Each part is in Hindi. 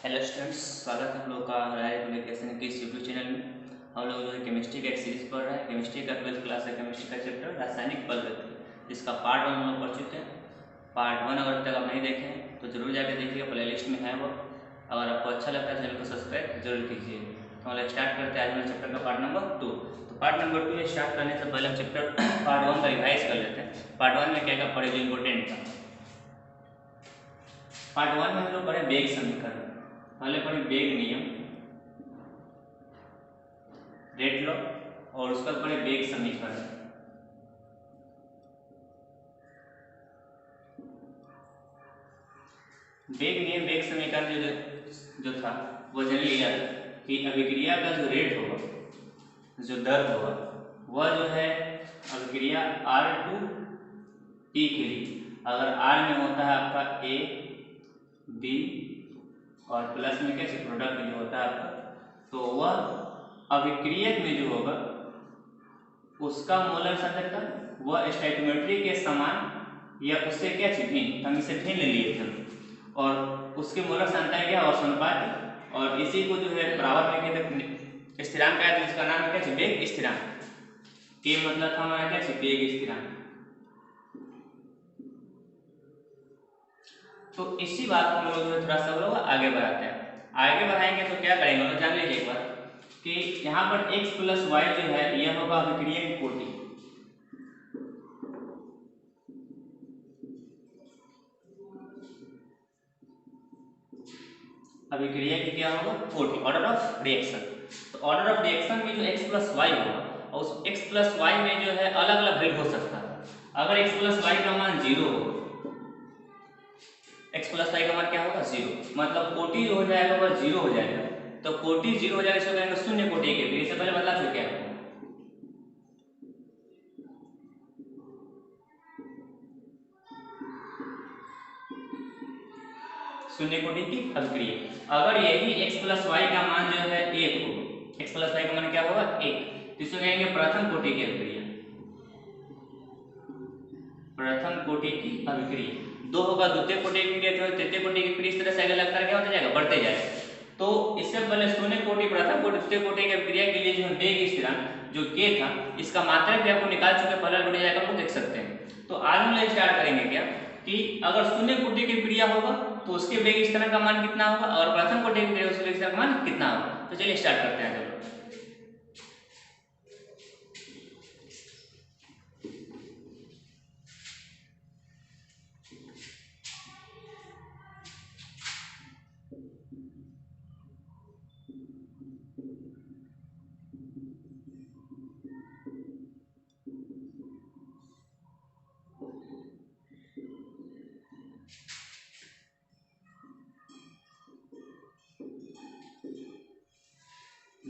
हेलो स्टूडेंट्स, स्वागत है आप लोग का राय एप्लीकेशन के इस यूट्यूब चैनल में। हम लोग जो है केमिस्ट्री का एक सीरीज पढ़ रहे हैं। केमिस्ट्री का 12th क्लास है। केमिस्ट्री का चैप्टर रासायनिक पद्धति, जिसका पार्ट 1 हम लोग पढ़ चुके हैं। पार्ट 1 अगर तक आप नहीं देखे हैं तो जरूर जाकर देखिएगा, प्ले लिस्ट में है वो। अगर आपको अच्छा लगता है चैनल को सब्सक्राइब जरूर कीजिए। तो हम लोग स्टार्ट करते हैं आज हमारे चैप्टर का पार्ट नंबर 2। तो पार्ट नंबर 2 में स्टार्ट करने से पहले हम चैप्टर पार्ट 1 का रिवाइज कर लेते हैं। पार्ट 1 में क्या क्या पढ़े जो इंपॉर्टेंट था। पार्ट 1 में हम लोग पढ़े वेग समीकरण, पहले पढ़े वेग नियम, रेट लॉ, और उसके बाद पढ़े वेग समीकरण। वेग नियम वेग समीकरण जो था वो जनरली याद कि अभिक्रिया का जो रेट होगा, जो दर होगा, वह जो है अभिक्रिया R2 P के लिए, अगर R में होता है आपका A B और प्लस में कैसे प्रोडक्ट जो होता है आपका, तो वह अभिक्रियक में जो होगा उसका मोलर सांद्रता वह स्टोइकियोमेट्री के समान या उससे क्या भिन्न, हम इसे भिन्न ले लिए थे, और उसके मोलर सांद्रता क्या और समानुपाती, और इसी को जो है बराबर में कहते स्थिरांक का, जिसका नाम है क्या वेग स्थिरांक। के मतलब था हमारा क्या वेग स्थिरांक। तो इसी बात को हम लोग जो है थोड़ा सा लोग आगे बढ़ाते हैं। आगे बढ़ाएंगे तो क्या करेंगे तो जान लीजिए एक बार कि यहाँ पर x प्लस वाई जो है यह होगा अभिक्रिया की कोटि। अभिक्रिया की क्या होगा कोटि, ऑर्डर ऑफ रिएक्शन। तो ऑर्डर ऑफ रिएक्शन में जो x प्लस वाई होगा, और उस x प्लस वाई में जो है अलग अलग वैल्यू हो सकता है। अगर x प्लस वाई का मान 0 हो, x प्लस वाई का मान क्या होगा 0, मतलब कोटि जो हो जाएगा वह 0 हो जाएगा। तो कोटि 0 हो जाएगा, इसको कहेंगे शून्य कोटि के। इससे पहले बता चुके हैं आपको शून्य कोटि की अभिक्रिया। अगर यही x प्लस वाई का मान जो है 1 हो, x प्लस वाई का मान क्या होगा 1, तो इसको कहेंगे प्रथम कोटि की अभिक्रिया। प्रथम कोटि की अभिक्रिया। 2 होगा द्वितीय कोटि की अभिक्रिया, तृतीय कोटि की अभिक्रिया। इस तरह से आगे लगता क्या होता जाएगा, बढ़ते जाएगा। तो इससे पहले शून्य कोटि, प्रथम कोटि, द्वितीय कोटि की अभिक्रिया के लिए जो वेग स्थिरांक जो k था, इसका मात्रक भी आपको निकाल चुके, पहले बढ़ जाएगा, आपको देख सकते हैं। तो आज हम लोग स्टार्ट करेंगे क्या कि अगर शून्य कोटि की अभिक्रिया होगा तो उसके वेग स्थिरांक का मान कितना होगा, और प्रथम कोटि की अभिक्रिया उसके वेग स्थिरांक का मान कितना होगा। तो चलिए स्टार्ट करते हैं। चलो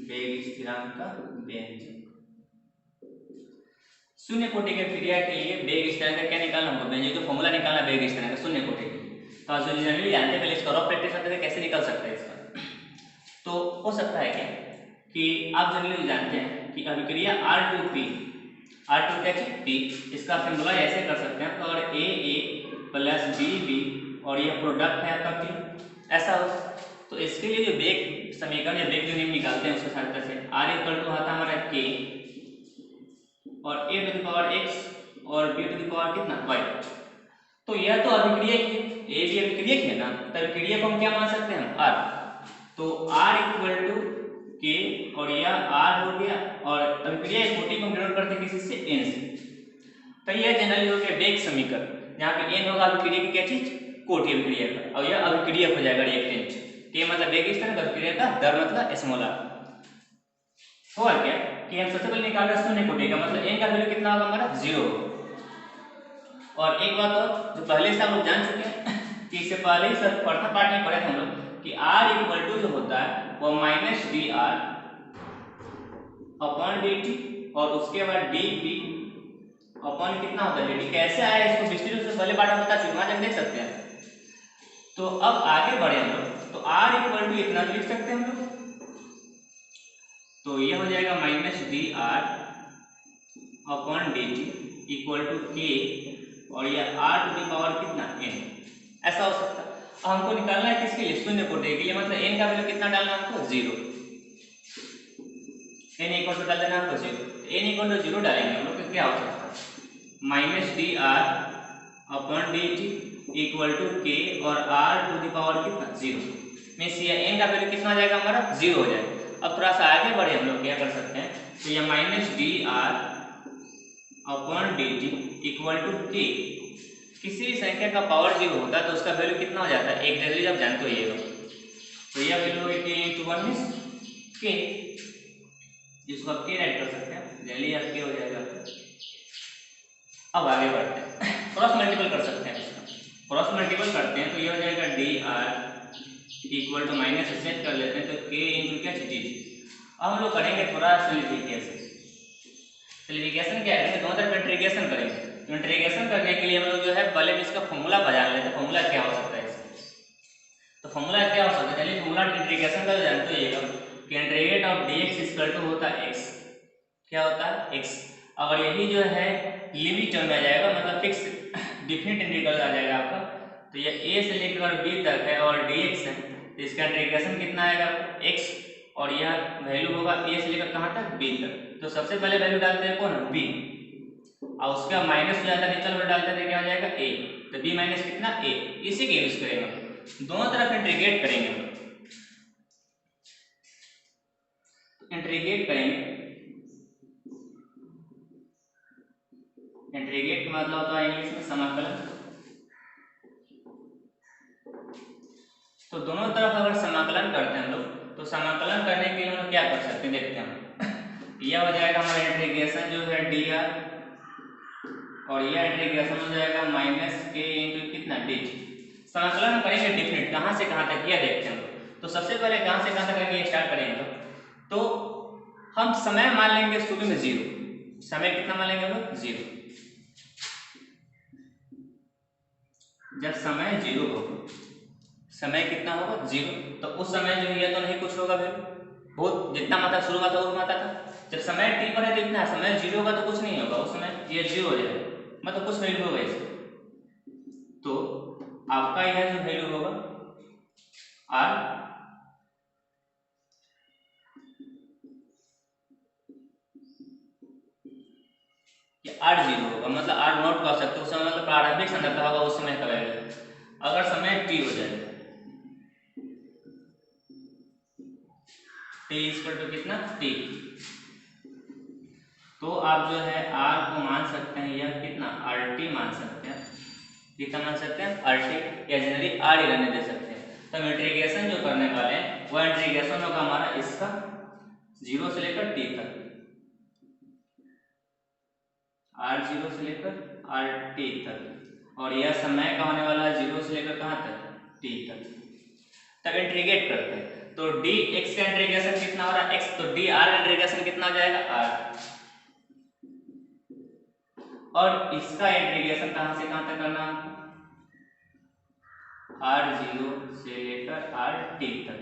वेग स्थिरांक का व्यंजक। शून्य कोटि के अभिक्रिया के लिए वेग स्थिरांक का क्या निकालना होगा, व्यंजक तो फॉर्मूला निकालना वेग स्थिरांक का शून्य कोटि के। तो आज जनरली जानते पहले इसका रफ प्रैक्टिस करते थे कैसे निकल सकता है इसका। तो हो सकता है क्या कि आप जनरली जानते हैं कि अभिक्रिया R2P, R2 क्या चीज P, इसका फॉर्मूला ऐसे कर सकते हैं। तो अगर AA प्लस BB और यह प्रोडक्ट है आपका P, ऐसा हो। तो इसके लिए जो वेग समीकरण या वेग जो नियम निकालते हैं उसके सहायता से R इक्वल टू आता है हमारा K और A to the power x और B टू द पावर कितना y। तो यह तो अभिक्रिया की, A भी अभिक्रिया की है ना, तो अभिक्रिया को हम क्या मान सकते हैं R। तो R इक्वल टू K और यह R हो गया, और अभिक्रिया कोटि को हम डिनोट करते हैं किसी से n से। तो यह जनरली हो गया वेग समीकरण, जहाँ पे n होगा अभिक्रिया की क्या चीज कोटि अभिक्रिया का, और यह अभिक्रिया हो जाएगा रिएक्टेंट। K मतलब वेग स्थिरांक, अभिक्रिया का दर मतलब स्मॉलर। हुआ क्या कि हम सबसे पहले निकाल रहे हैं शून्य कोटि का, मतलब n का वैल्यू कितना होगा हमारा 0। और एक बात और जो पहले से हम लोग जान चुके हैं कि इससे पहले ही सर प्रथम पार्ट में पढ़े थे हम लोग कि R इक्वल टू जो होता है वो माइनस dr अपॉन dt, और उसके बाद dp अपॉन कितना होता है dt। कैसे आया इसको विस्तृत रूप से पहले पार्ट में बता चुके, वहां जाकर देख सकते हैं। तो अब आगे बढ़े हम लोग, तो R इक्वल टू इतना लिख सकते हैं हम लोग। तो यह हो जाएगा minus dr upon dt equal to k, और यह r टू द पावर कितना n, ऐसा हो सकता है। हमको निकालना है किसके लिए, शून्य कोटि के लिए, मतलब n का वैल्यू कितना डालना है हमको 0, n इक्वल टू डाल देना हमको 0, n इक्वल टू 0 डालेंगे हम लोग तो क्या हो सकता है minus D R upon D T equal to K और r टू द पावर कितना 0, मीन्स ये n का वैल्यू कितना हो जाएगा हमारा 0 हो जाएगा। अब थोड़ा सा आगे बढ़े हम लोग क्या कर सकते हैं, तो ये minus D R upon D T equal to K, किसी भी संख्या का पावर 0 होता है तो उसका वैल्यू कितना हो जाता है, एक जनरली आप जानते हो ये लोग, तो यह वैल्यू है के इंटू 1 मीन्स के, जिसको आप के राइट कर सकते हैं, जनरली आप के हो जाएगा। अब आगे बढ़ते हैं, क्रॉस मल्टीपल कर सकते हैं, इसका क्रॉस मल्टीपल करते हैं तो ये हो जाएगा D R equal to minus set कर लेते हैं तो के इंटू क्या डी। अब हम लोग करेंगे थोड़ा सिंप्लीफिकेशन, सिंप्लीफिकेशन क्या करेंगे, दोनों तरफ इंटीग्रेशन करेंगे, तो इंटीग्रेशन करने के लिए हम लोग जो है पहले इसका फॉर्मूला बजा लेते हैं, फॉर्मूला क्या हो सकता है इसका, तो फॉर्मूला क्या हो सकता है, चलिए फॉर्मूला इंटीग्रेशन का जानते हो ये कि integrate of dx equal to होता है x, क्या होता है x, अगर यही जो है लिमिट टर्म में आ जाएगा मतलब फिक्स डिफिनिट इंटीग्रल आ जाएगा आपका, तो ये a से लेकर b तक है और dx है, तो इसका इंटीग्रेशन कितना आएगा x और यह वैल्यू होगा a से लेकर कहाँ तक b तक, तो सबसे पहले वैल्यू डालते हैं कौन b और उसका माइनस हो जाता है नीचे वाला डालते हैं क्या हो जाएगा a, तो b माइनस कितना a, इसी के यूज करेंगे, दोनों तरफ इंटीग्रेट करेंगे हम, इंटीग्रेट करेंगे, इंटीग्रेट का मतलब होता है इंग्लिश में समाकलन, तो दोनों तरफ अगर समाकलन करते हैं हम लोग तो समाकलन करने के लिए हम लोग क्या कर सकते हैं देखते हैं, यह हो जाएगा हमारा इंटीग्रेशन जो है डी आर और यह इंटीग्रेशन हो जाएगा माइनस के इंटू कितना डी, समाकलन करेंगे डिफिनिट कहाँ से कहाँ तक यह देखते हैं, तो सबसे पहले कहाँ से कहाँ तक करेंगे स्टार्ट करेंगे तो हम समय मान लेंगे शुरू में 0, समय कितना मान लेंगे हम लोग 0, जब समय 0 होगा, समय कितना होगा 0, तो उस समय जो है तो नहीं कुछ होगा फिर बहुत जितना मात्रा शुरू हुआ था वो मात्रा था, जब समय t पर है तो इतना समय 0 होगा तो कुछ नहीं होगा, उस समय ये 0 हो जाएगा मतलब कुछ वैल्यू होगा इसका, तो आपका यह जो वैल्यू होगा r आर 0 होगा, मतलब आर नोट कर सकते हो उस समय, मतलब प्रारंभिक संदर्भ होगा उस समय का वैल्यू, अगर समय t हो जाए t इक्वल टू कितना t, तो आप जो है r को मान सकते हैं यह कितना rt मान सकते हैं, कितना मान सकते हैं rt या जनरली r ही रहने दे सकते हैं, तो हम इंटीग्रेशन जो करने वाले हैं वह इंटीग्रेशन होगा हमारा इसका 0 से लेकर t तक, r0 से लेकर rt तक, और यह समय का होने वाला है 0 से लेकर कहाँ तक t तक, तब इंटीग्रेट करते हैं तो dx का इंटीग्रेशन कितना हो रहा है x, तो dr का इंटीग्रेशन कितना हो जाएगा r, और इसका इंटीग्रेशन कहाँ से कहाँ तक करना है r0 से लेकर rt तक,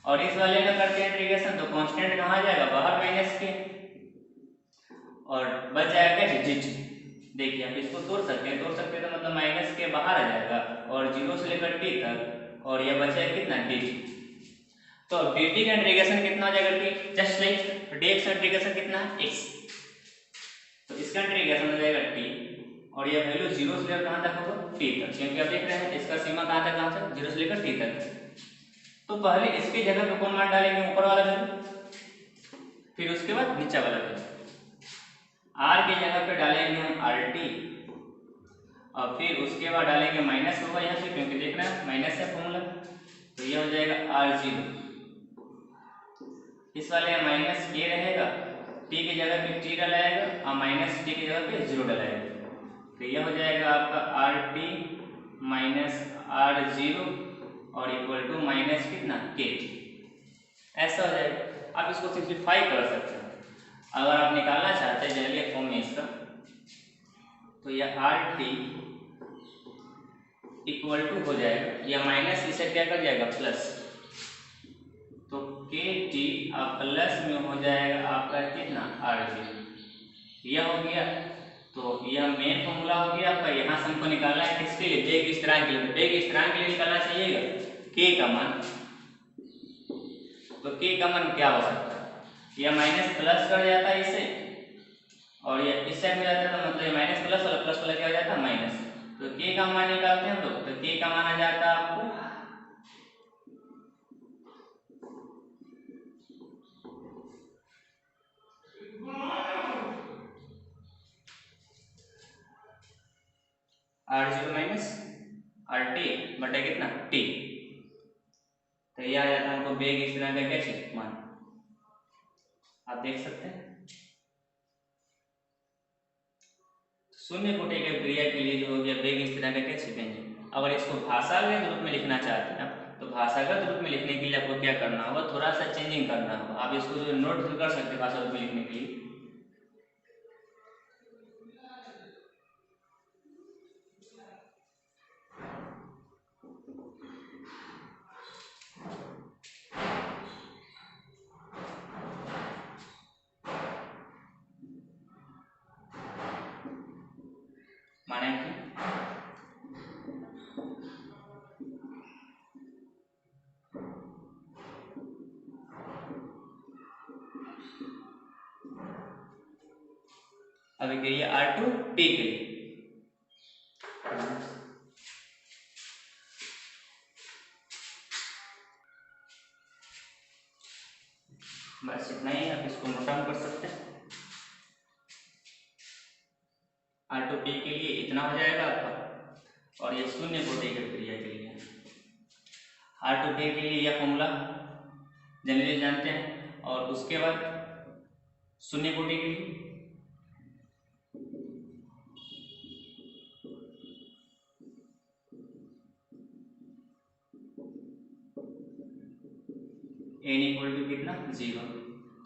और इस वाले का करते हैं इंटीग्रेशन तो कांस्टेंट कहाँ जाएगा बाहर माइनस के, और बच जाएगा डिजिट, देखिए आप इसको तोड़ सकते हैं तो मतलब माइनस के बाहर आ जाएगा और 0 से लेकर t तक, और यह बचेगा कितना dt, तो dt का इंटीग्रेशन कितना हो जाएगा t, जस्ट लाइक dx का इंटीग्रेशन कितना है x, तो इसका इंटीग्रेशन हो जाएगा t और यह वैल्यू 0 से लेकर कहाँ तक होगा t तक, क्योंकि आप देख रहे हैं इसका सीमा कहाँ तक 0 से लेकर t तक, तो पहले इसकी जगह पे कौन मान डालेंगे ऊपर वाला वैल्यू, फिर उसके बाद नीचे वाला वैल्यू, r की जगह पे डालेंगे हम rt और फिर उसके बाद डालेंगे माइनस होगा यहाँ से क्योंकि देख रहे हैं माइनस है फॉर्मूला, तो यह हो जाएगा r0, इस वाले में माइनस के रहेगा, t की जगह पे t डलाएगा और माइनस t की जगह पे 0 डलाएगा, तो यह हो जाएगा आपका rt माइनस r0 और इक्वल टू माइनस कितना k, ऐसा हो जाएगा। आप इसको सिंप्लीफाई कर सकते हैं, अगर आप निकालना चाहते हैं जनरली फॉर्म में इसका, तो यह rt इक्वल टू हो जाएगा, यह माइनस इसे क्या कर जाएगा प्लस, तो kt प्लस में हो जाएगा आपका कितना r0, यह हो गया, तो तो यह मेन फॉर्मूला हो गया आपका। यहाँ से हमको निकालना है किसके लिए, वेग स्थिरांक के लिए। तो वेग स्थिरांक के लिए निकालना चाहिएगा k का मान। तो k का मान क्या हो सकता है, यह माइनस प्लस कर जाता है इसे, और यह इस साइड में जाता है, तो मतलब ये माइनस प्लस वाला प्लस वाला क्या हो जाता है माइनस। तो k का मान निकालते हैं हम लोग। तो k का मान आ जाता है आपको r0 माइनस RT बटा कितना t। तो यह आ जाता है हमको वेग स्थिरांक का क्या चीज मान, आप देख सकते हैं। शून्य कोटि की क्रिया के लिए जो हो गया वेग स्थिरांक का क्या चीज व्यंजक। अगर इसको भाषागत रूप में लिखना चाहते हैं आप, तो भाषागत रूप में लिखने के लिए आपको क्या करना होगा, थोड़ा सा चेंजिंग करना होगा। आप इसको जो नोट कर सकते हैं भाषा रूप में लिखने के लिए। माने कि अभी के लिए R2 T के लिए बस इतना ही। आप इसको नोट डाउन कर सकते हैं। R2 T के लिए इतना हो जाएगा आपका, और ये शून्य कोटि की क्रिया के लिए R2 T के लिए यह फॉर्मूला जनरली जानते हैं। और उसके बाद शून्य कोटि के लिए n इक्वल टू कितना 0।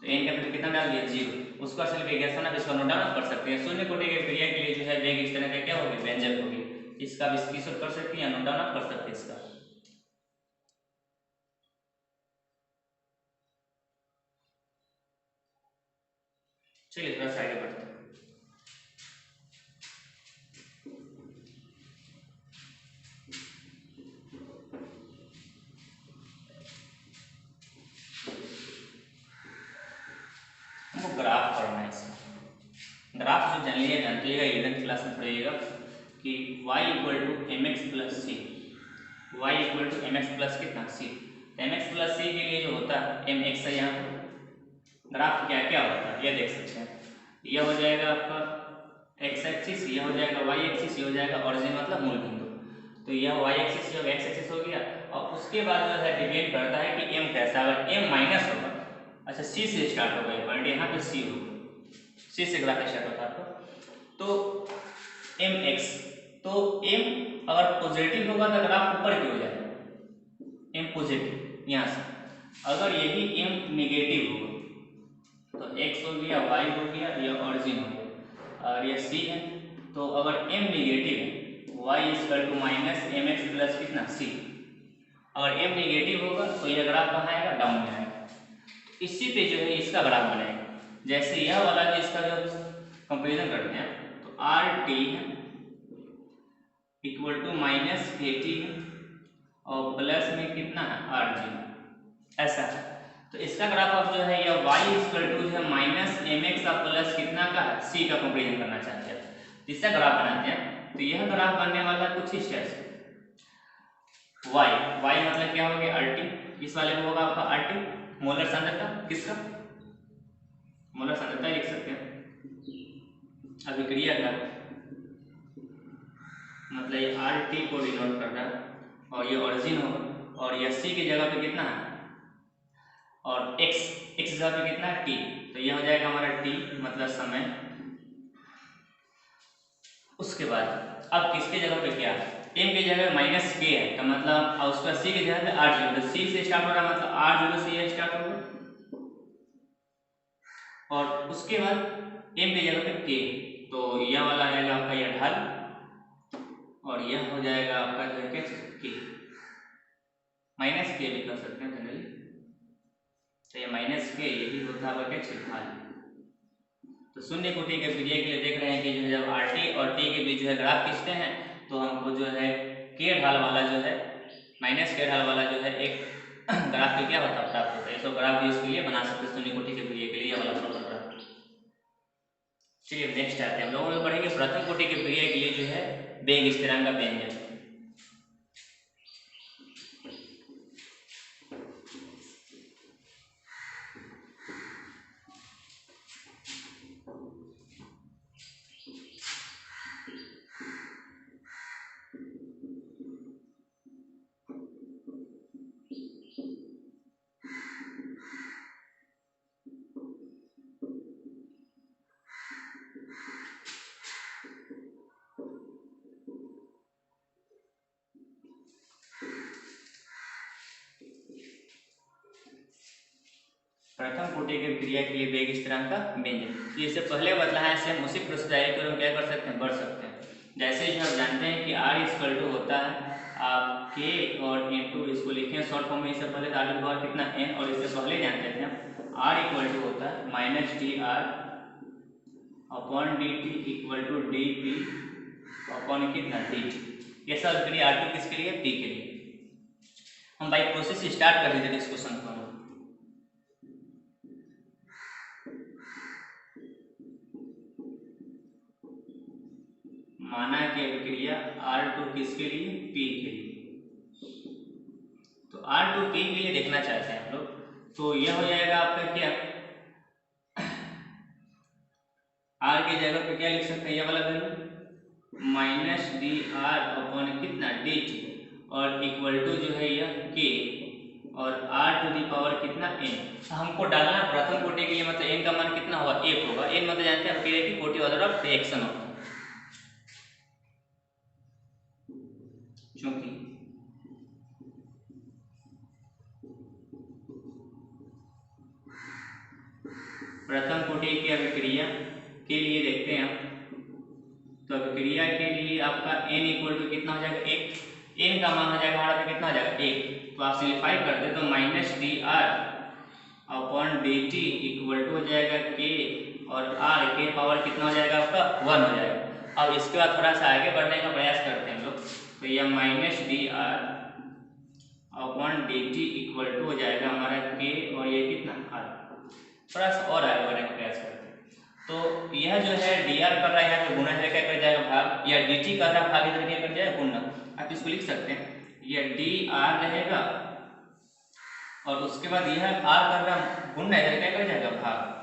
तो n का वैल्यू कितना डाल दिया 0। उसको असल में कैसे ना इसका नोट डाउन कर सकते हैं। शून्य कोटि की क्रिया के लिए जो है वेग इस तरह का क्या होगी व्यंजक होगी। इसका भी स्क्रीनशॉट कर सकते हैं या नोट डाउन कर सकते हैं इसका। चलिए थोड़ा सा आगे बढ़ते हैं। हमको ग्राफ पढ़ना है इसमें। ग्राफ जो जानिए जानते हैं 11th क्लास में पढ़िएगा कि y equal to M X plus C. Y equal to M X plus कितना C. M X plus C के लिए जो होता है एम एक्स है, यहाँ पर ग्राफ क्या क्या होता है यह देख सकते हैं। यह हो जाएगा आपका एक्स एक्सिस, यह हो जाएगा वाई एक्सिस, यह हो जाएगा ओरिजिन मतलब मूल बिंदु। तो यह वाई एक्सिस यह एक्स एक्सिस हो गया। और उसके बाद जो है डिपेंड करता है कि एम कैसा। अगर एम माइनस होगा, अच्छा सी से स्टार्ट होगा ये पॉइंट, यहाँ पे सी होगा, सी से ग्राफ स्टार्ट होता है आपको। तो एम एक्स, तो एम अगर पॉजिटिव होगा तो ग्राफ ऊपर की हो जाएगा, एम पॉजिटिव यहाँ से। अगर यही एम नेगेटिव होगा तो एक्स हो गया, वाई हो गया, यह ओरिजिन हो गया, और यह सी है। तो अगर एम नेगेटिव है Y equal to minus M X plus कितना सी। अगर एम नेगेटिव होगा तो यह ग्राफ कहाँ आएगा डाउन में आएगा। इसी पे जो है इसका ग्राफ बनेगा। जैसे यह वाला जो इसका जो कंपेरिजन करते हैं तो आर टी है इक्वल टू माइनस के टी है, और प्लस में कितना है आर जी, ऐसा है। तो इसका ग्राफ आप जो है यह y इक्वल टू जो है माइनस एम एक्स का प्लस कितना का है c का कंपेरिजन करना चाहते हैं, इसका ग्राफ बनाते हैं। तो यह ग्राफ बनने वाला कुछ इस तरह से y मतलब क्या हो गया RT, इस वाले में होगा आपका RT मोलर सांद्रता, किसका मोलर सांद्रता लिख सकते हैं अभिक्रिया का, मतलब ये RT को डिनोट कर रहा है, और ये ओरिजिन होगा, और यह C की जगह पे कितना है और x जगह पे कितना है t। तो यह हो जाएगा हमारा t मतलब समय। उसके बाद अब किसके जगह पे क्या है, m की जगह माइनस k है, तो मतलब और उसका c की जगह पे r0, तो c से स्टार्ट हो रहा है मतलब r0 से यह स्टार्ट होगा, और उसके बाद m की जगह पे k। तो यह वाला आएगा आपका यह ढाल, और यह हो जाएगा आपका जो है k माइनस k भी कर सकते हैं जनरली। तो ये माइनस के यही होता है ढाल। तो शून्य कोटि के पीरियड के लिए देख रहे हैं कि जो है जब आर टी और टी के बीच जो है ग्राफ खींचते हैं तो हमको जो है के ढाल वाला जो है माइनस के ढाल वाला जो है एक ग्राफ क्या होता है प्राप्त होता है। इसको ग्राफ भी इसके लिए बना सकते हैं शून्य कोटि के पीरियड के लिए वाला प्रॉपर ग्राफ। चलिए नेक्स्ट आते हैं हम लोग पढ़ेंगे प्रथम कोटि के पीरियड के लिए जो है वेग स्थिरांक का व्यंजन। प्रथम कोटि के क्रिया के लिए वेग स्थिरांक का व्यंजन। तो इससे पहले बदला है इससे हम उसी प्रोसीजर को हम क्या कर सकते हैं बढ़ सकते हैं। जैसे जो आप जानते हैं कि R इक्वल टू होता है आप K और इंटू इसको लिखें शॉर्ट फॉर्म में। इससे पहले R की पावर कितना n और इससे पहले जानते थे हम R इक्वल टू होता है minus D R upon D T equal to D P upon कितना डी टी। ये सब के लिए R2 किसके लिए P के लिए। हम बाई प्रोसेस स्टार्ट कर देते डिस्कशन को। माना कि अभिक्रिया R2 किसके लिए P के लिए। तो R2 P के लिए देखना चाहते हैं हम लोग। तो यह हो जाएगा आपका क्या R की जगह पे क्या लिख सकते हैं ये वाला value minus D R upon कितना डी टी और इक्वल टू जो है यह K और R टू दी पावर कितना n। हमको डालना प्रथम कोटि के लिए मतलब n का मान कितना होगा 1 होगा। n मतलब जानते हैं अभिक्रिया की कोटि ऑर्डर ऑफ रिएक्शन होता है। चूंकि प्रथम कोटि की अभिक्रिया के लिए देखते हैं तो अभिक्रिया के लिए आपका n इक्वल टू कितना हो जाएगा 1। n का मान हो जाएगा हमारा कितना हो जाएगा 1। तो आप सिंप्लीफाई करते तो minus D R upon D T equal to हो जाएगा k और r के पावर कितना हो जाएगा आपका 1 हो जाएगा। अब इसके बाद थोड़ा सा आगे बढ़ने का प्रयास करते हैं हम लोग। तो यह minus D R upon D T equal to हो जाएगा हमारा k और ये कितना r। थोड़ा सा और आगे बढ़ने का प्रयास करते हैं। तो यह जो है डी आर कर रहा है यहाँ पे गुना है क्या कर जाएगा भाग, या डी टी कर रहा है भाग इधर क्या कर जाएगा गुना। आप इसको लिख सकते हैं यह डी आर रहेगा और उसके बाद यह आर कर रहा गुना इधर क्या कर जाएगा भाग,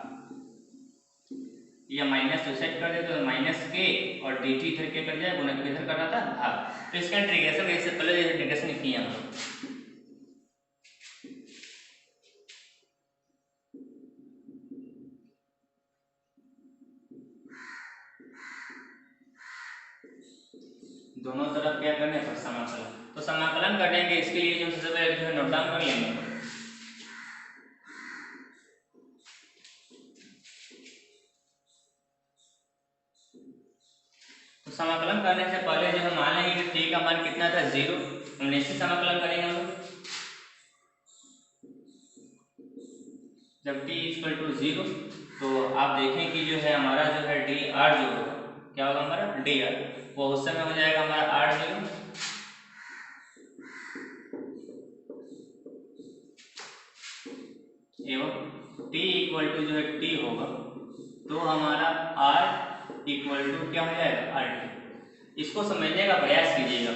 या माइनस तो सेट कर दे तो माइनस के और डी टी इधर क्या कर जाएगा गुना इधर कर रहा था भाग। तो इसका इंटीग्रेशन इससे पहले इंटीग्रेशन किया हम लोग। दोनों तरफ क्या करने पर समाकलन। तो समाकलन करने के इसके लिए जो सबसे पहले जो है नोट डाउन कर लेंगे। तो समाकलन करने से पहले जो हम मान लेंगे कि t का मान कितना था 0। हम निश्चित समाकलन करेंगे हम लोग जब t इक्वल टू 0। तो आप देखें कि जो है हमारा जो है डी आर जो होगा क्या होगा हमारा डी आर वो उस समय हो जाएगा हमारा आर 0 एवं t इक्वल टू जो है t होगा तो हमारा r इक्वल टू क्या हो जाएगा आर टी। इसको समझने का प्रयास कीजिएगा।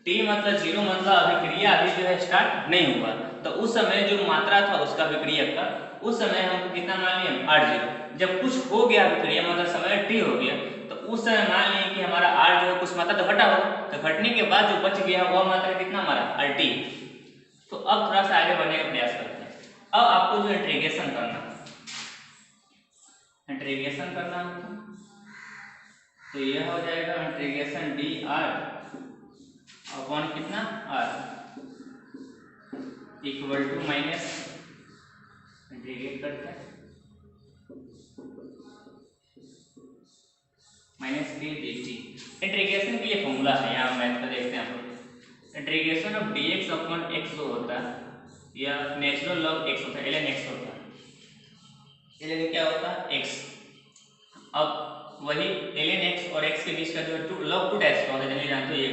t मतलब 0 मतलब अभिक्रिया अभी जो है स्टार्ट नहीं हुआ। तो उस समय जो मात्रा था उसका अभिक्रिया का उस समय हम कितना मान लिए आर 0। जब कुछ हो गया अभिक्रिया मतलब समय t हो गया तो उस समय मान लिए कि हमारा r जो है कुछ मात्रा तो घटा होगा। तो घटने के बाद जो बच गया वह मात्रा कितना हमारा आर टी। तो अब थोड़ा सा आगे बढ़ने का प्रयास करते हैं। अब आपको जो इंटीग्रेशन करना तो यह हो जाएगा इंटीग्रेशन डी आर अपॉन कितना R equal to minus integrate करते हैं माइनस के डी टी। इंटीग्रेशन के लिए फॉर्मूला है यहाँ मैथ का देखते हैं आप लोग। Integration of D x upon x जो होता है या नेचुरल लॉग एक्स होता है ln x होता है। ln क्या होता है x। अब वही ln x और x के बीच का जो log 2 टैक्स का होता है, जनरली जानते हो ये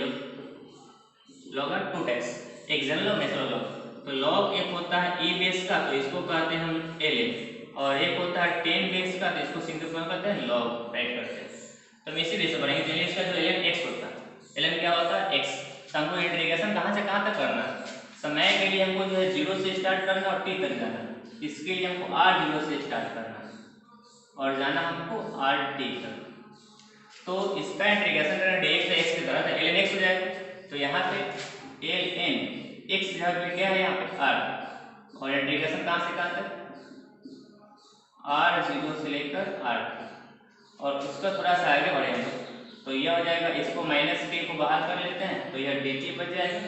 log 2 टैक्स, एक जनरल लॉग नेचुरल लॉग। तो log एक होता है e बेस का, तो इसको कहते हैं हम ln, और एक होता है 10 बेस का, तो इसको सिंपल फॉर्म कहते हैं log, राइट करते हैं। तो हम इसी बेस से बढ़ेंगे। तो इसका जो ln x होता है, ln क्या होता है x। तो हमको इंटीग्रेशन कहाँ से कहाँ तक करना है, समय के लिए हमको जो है 0 से स्टार्ट करना और t तक जाना है। इसके लिए हमको r0 से स्टार्ट करना है और जाना हमको rt तक। तो इसका इंटीग्रेशन करना dx है x की तरह, तो ln x हो जाएगा। तो यहाँ पे ln x जगह पे क्या है, यहाँ पे r, और इंटीग्रेशन कहाँ से कहाँ तक, r0 से लेकर r, और उसका थोड़ा सा आगे बढ़े हम लोग तो यह हो जाएगा, इसको माइनस k को बाहर कर लेते हैं तो यह dt बच जाएगा,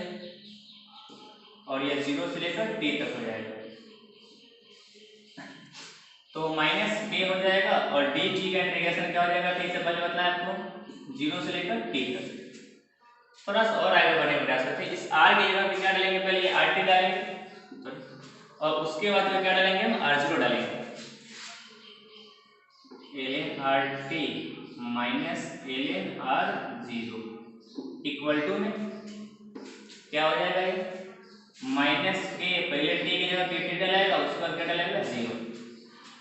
और यह 0 से लेकर t तक हो जाएगा। तो माइनस k हो जाएगा और dt का इंटीग्रेशन क्या हो जाएगा, ठीक से पहले बताया आपको, 0 से लेकर t तक। थोड़ा सा और आगे बढ़ने का प्रयास करते हैं। इस r की जगह पे क्या डालेंगे, पहले ये rt डालेंगे और उसके बाद में क्या डालेंगे, हम r0 डालेंगे। ln rt minus ln r0 equal to में क्या हो जाएगा, ये माइनस के, पहले t की जगह पे t डालेगा, उसके बाद क्या डालेगा, 0।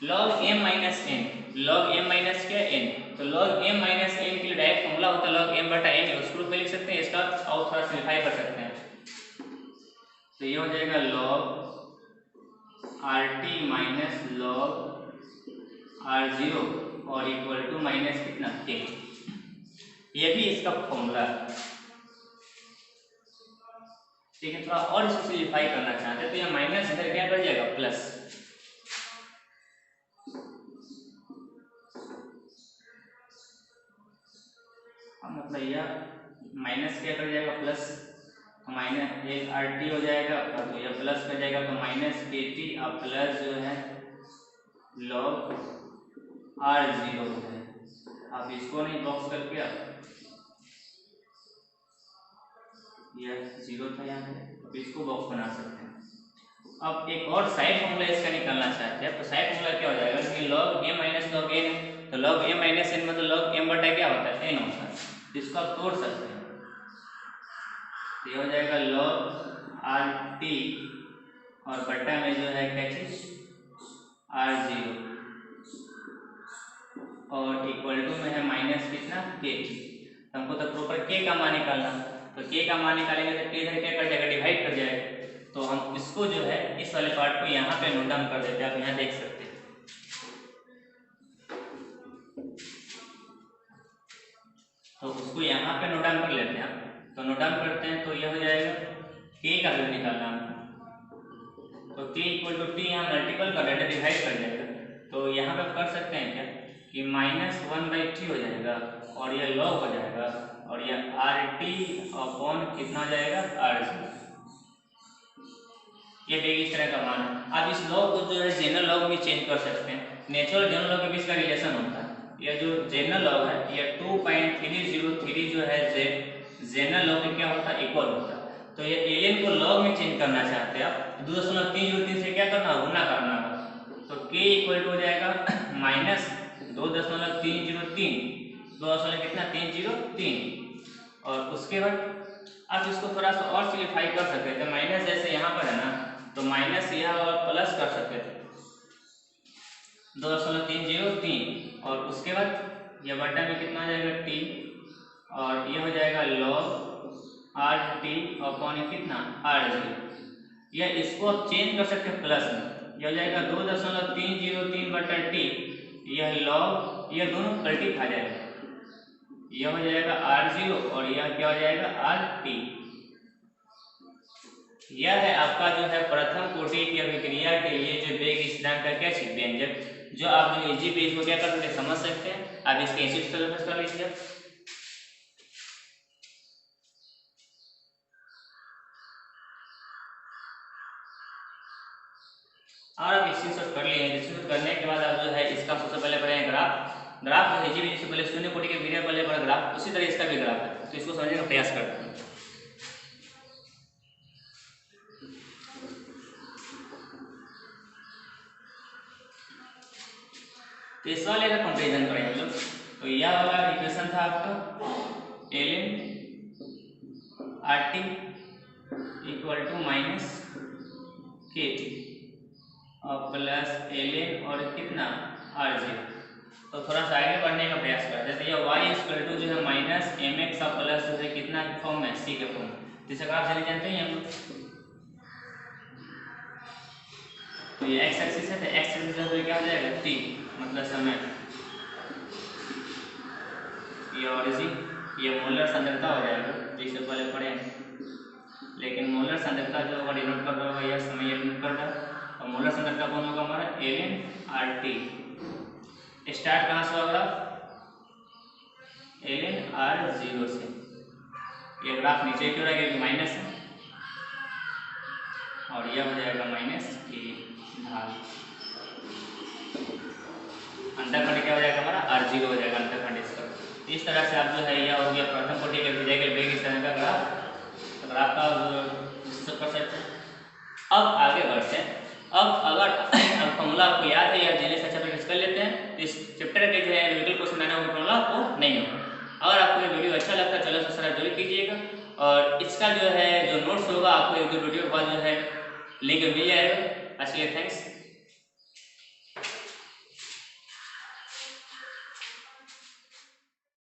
log m minus n, log m minus क्या n, तो log m माइनस n के लिए डायरेक्ट फॉर्मूला होता है log m बटा n, उसको रूप में लिख सकते हैं, इसका और थोड़ा सिंप्लीफाई कर सकते हैं। तो ये हो जाएगा log rt minus log r0 और इक्वल टू माइनस कितना k, ये भी इसका फॉर्मूला है। ठीक है, थोड़ा और इसको सिंप्लीफाई करना चाहते हैं तो ये माइनस इधर क्या कर जाएगा, प्लस। मतलब यह माइनस क्या कर जाएगा, प्लस, माइनस एक rt हो जाएगा आपका, तो यह प्लस कर जाएगा, तो माइनस kt और प्लस जो है log r0 है। आप इसको नहीं बॉक्स करके, यह 0 था यहाँ पे, अब इसको बॉक्स बना सकते हैं। अब एक और साइड फॉर्मूला इसका निकालना चाहते हैं, तो साइड फॉर्मूला क्या हो जाएगा कि log m minus log n है, तो log m माइनस n मतलब log m बटा क्या होता है, n होता है। इसको आप तोड़ सकते हैं, तो ये हो जाएगा log rt और बटा में जो है क्या चीज, r0 और इक्वल टू में है माइनस कितना, k। हमको तो प्रॉपर k का मान निकालना, तो k का मान निकालेंगे तो k इधर क्या कर जाएगा, डिवाइड कर जाएगा। तो हम इसको जो है इस वाले पार्ट को यहाँ पे नोट डाउन कर देते हैं, आप यहाँ देख सकते हैं। तो उसको यहाँ पे नोट डाउन कर लेते हैं, तो नोट डाउन करते हैं तो यह हो जाएगा, k का वैल्यू निकालना है, तो k इक्वल टू टी यहाँ मल्टीपल कर देते, डिवाइड कर जाएगा। तो यहाँ पे कर सकते हैं क्या कि माइनस 1/t हो जाएगा और यह log हो जाएगा, और यह rt अपॉन कितना हो जाएगा, r0। ये देखिए इस तरह का मान है। आप इस लॉग को जो है जनरल लॉग में चेंज कर सकते हैं, नेचुरल जनरल लॉग के बीच का रिलेशन होता है। यह जो जनरल लॉग है यह 2.303 जो है जनरल लॉग में क्या होता है, इक्वल होता है। तो ये एलियन को लॉग में चेंज करना चाहते हैं आप, 2.303 से क्या करना, गुना करना होगा। तो k इक्वल टू हो जाएगा माइनस 2.303, 2 कितना 303, और उसके बाद आप इसको थोड़ा सा और सिंप्लीफाई कर सकते थे, माइनस जैसे यहाँ पर है ना, तो माइनस यह और प्लस कर सकते थे 2.303, और उसके बाद यह बटा में कितना आ जाएगा t, और यह हो जाएगा log rt अपॉन कितना r0। यह इसको आप चेंज कर सकते हैं प्लस में, यह हो जाएगा 2.303 बटा t, यह log, यह दोनों पलटी खा जाएगा, यह हो जाएगा r0 और यह क्या हो जाएगा rt। यह है आपका जो है प्रथम कोटि की अभिक्रिया के लिए जो वेग स्थिरांक का क्या चीज व्यंजक, जो आप जो इजी पे इसको क्या कर सकते हैं, समझ सकते हैं। आप इसके इंस्टीट्यूट सिलेबस कर लीजिए, और आप स्क्रीनशॉट कर लिए हैं। स्क्रीनशॉट करने के बाद आप जो है इसका सबसे पहले पढ़ेंगे ग्राफ। ग्राफ जो इजी से पहले शून्य कोटि के वीडियो पहले पढ़ा ग्राफ, उसी तरह इसका भी ग्राफ है, तो इसको समझने का प्रयास करते हैं। तो इस वाले का कंपेरिजन करें हम लोग, तो यह वाला इक्वेशन था आपका ln RT equal to minus KT और प्लस ln और कितना RG। तो थोड़ा सा आगे बढ़ने का प्रयास करें, जैसे ये y इक्वल टू जो है माइनस mx और प्लस जो है कितना फॉर्म है c के फॉर्म, जिसे आप चलिए जानते हैं हम लोग। तो ये x एक्सिस है, तो x एक्सिस पे क्या हो जाएगा t मतलब समय, ये ऑरिजिन, ये मोलर सांद्रता हो जाएगा जिससे पहले पढ़े, लेकिन मोलर सांद्रता जो होगा डिनोट कर रहा होगा यह समय डिनोट कर रहा है, और मोलर सांद्रता कौन होगा हमारा ln RT। स्टार्ट कहाँ से होगा ln R0 से, ये ग्राफ नीचे क्यों रहेगा माइनस है, और यह हो जाएगा माइनस के ढाल, अंतःखंड क्या हो जाएगा हमारा R0 हो जाएगा अंतःखंड इसका। इस तरह से आप जो है यह हो गया प्रथम कोटि के फिजिकल वेग इस तरह का ग्राफ का कर सकते हैं। अब आगे बढ़ते हैं, अब अगर फॉर्मूला आपको याद है या जिले से अच्छा प्रैक्टिस कर लेते हैं तो इस चैप्टर के जो है न्यूमेरिकल क्वेश्चन आना होगा फॉर्मूला आपको नहीं होगा। अगर आपको ये वीडियो अच्छा लगता है चलो सब्सक्राइब जरूर कीजिएगा, और इसका जो है जो नोट्स होगा आपको एक दो वीडियो के बाद जो है लिंक मिल जाएगा। आज के लिए थैंक्स।